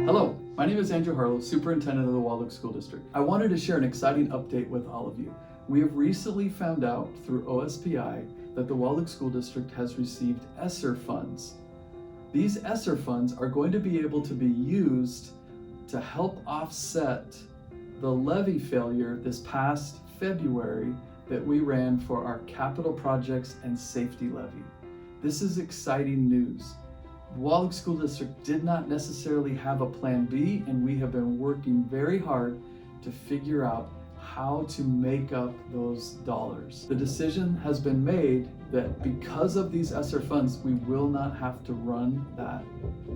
Hello, my name is Andrew Harlow, Superintendent of the Waldwick School District. I wanted to share an exciting update with all of you. We have recently found out through OSPI that the Waldwick School District has received ESSER Funds. These ESSER Funds are going to be able to be used to help offset the levy failure this past February that we ran for our capital projects and safety levy. This is exciting news. The Waldwick School District did not necessarily have a plan B, and we have been working very hard to figure out how to make up those dollars. The decision has been made that because of these ESSER funds, we will not have to run that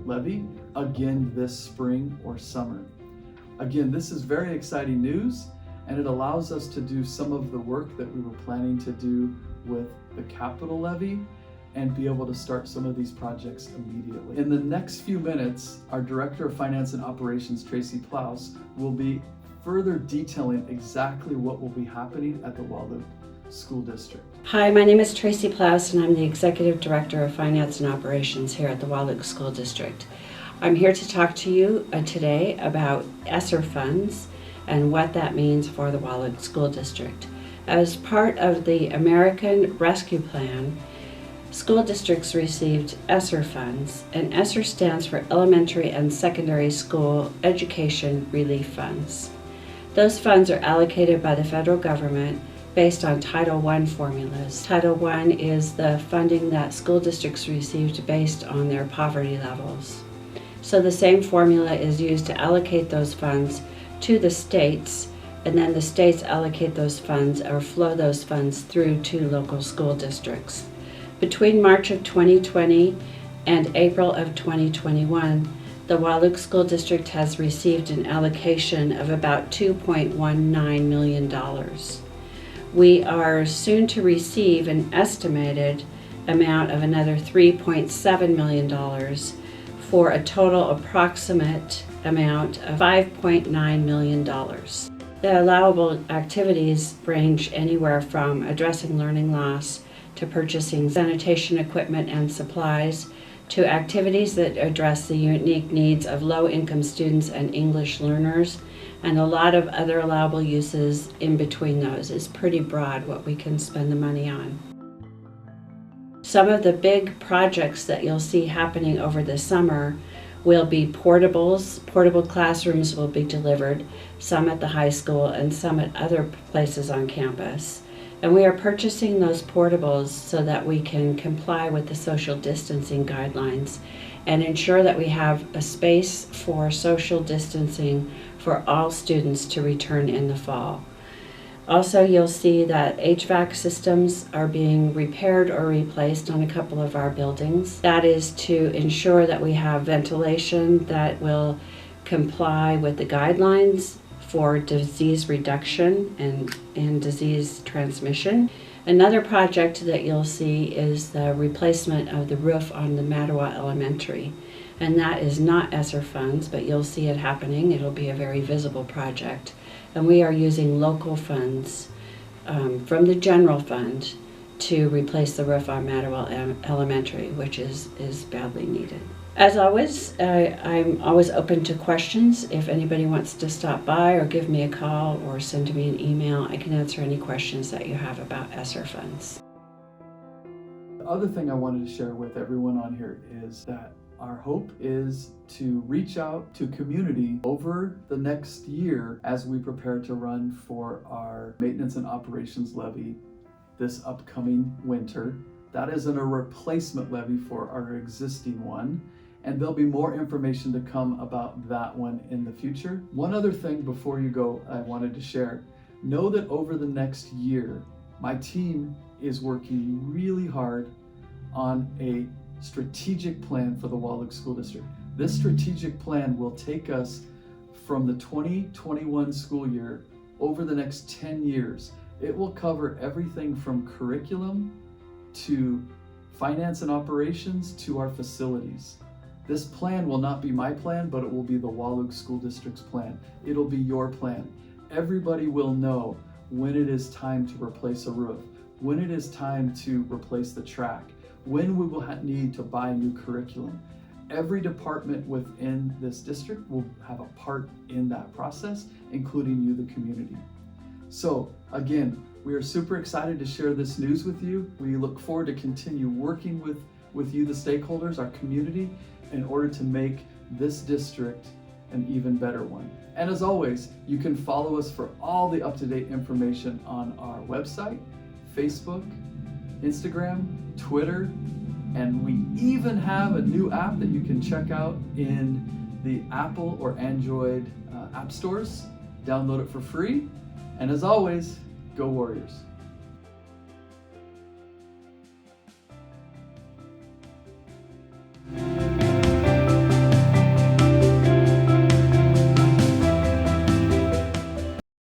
levy again this spring or summer. Again, this is very exciting news, and it allows us to do some of the work that we were planning to do with the capital levy and be able to start some of these projects immediately. In the next few minutes, our Director of Finance and Operations, Tracy Plouse, will be further detailing exactly what will be happening at the Waldwick School District. Hi, my name is Tracy Plouse, and I'm the Executive Director of Finance and Operations here at the Waldwick School District. I'm here to talk to you today about ESSER funds and what that means for the Waldwick School District. As part of the American Rescue Plan, school districts received ESSER funds, and ESSER stands for Elementary and Secondary School Education Relief Funds. Those funds are allocated by the federal government based on Title I formulas. Title I is the funding that school districts received based on their poverty levels. So the same formula is used to allocate those funds to the states, and then the states allocate those funds or flow those funds through to local school districts. Between March of 2020 and April of 2021, the Waldwick School District has received an allocation of about $2.19 million. We are soon to receive an estimated amount of another $3.7 million for a total approximate amount of $5.9 million. The allowable activities range anywhere from addressing learning loss to purchasing sanitation equipment and supplies, to activities that address the unique needs of low-income students and English learners, and a lot of other allowable uses in between those. It's pretty broad what we can spend the money on. Some of the big projects that you'll see happening over the summer will be portables. Portable classrooms will be delivered, some at the high school and some at other places on campus. And we are purchasing those portables so that we can comply with the social distancing guidelines and ensure that we have a space for social distancing for all students to return in the fall. Also, you'll see that HVAC systems are being repaired or replaced on a couple of our buildings. That is to ensure that we have ventilation that will comply with the guidelines for disease reduction and disease transmission. Another project that you'll see is the replacement of the roof on the Mattawa Elementary. And that is not ESSER funds, but you'll see it happening. It'll be a very visible project. And we are using local funds from the general fund to replace the roof on Mattawa Elementary, which is badly needed. As always, I'm always open to questions. If anybody wants to stop by or give me a call or send me an email, I can answer any questions that you have about ESSER funds. The other thing I wanted to share with everyone on here is that our hope is to reach out to community over the next year as we prepare to run for our maintenance and operations levy this upcoming winter. That isn't a replacement levy for our existing one, and there'll be more information to come about that one in the future. One other thing before you go I wanted to share. Know that over the next year, my team is working really hard on a strategic plan for the Waldwick School District. This strategic plan will take us from the 2021 school year over the next 10 years. It will cover everything from curriculum to finance and operations to our facilities. This plan will not be my plan, but it will be the Waldwick School District's plan. It'll be your plan. Everybody will know when it is time to replace a roof, when it is time to replace the track, when we will need to buy new curriculum. every department within this district will have a part in that process, including you, the community. So again, we are super excited to share this news with you. We look forward to continue working with you, the stakeholders, our community, in order to make this district an even better one. And as always, you can follow us for all the up-to-date information on our website, Facebook, Instagram, Twitter, and we even have a new app that you can check out in the Apple or Android app stores. Download it for free. And as always, go Warriors.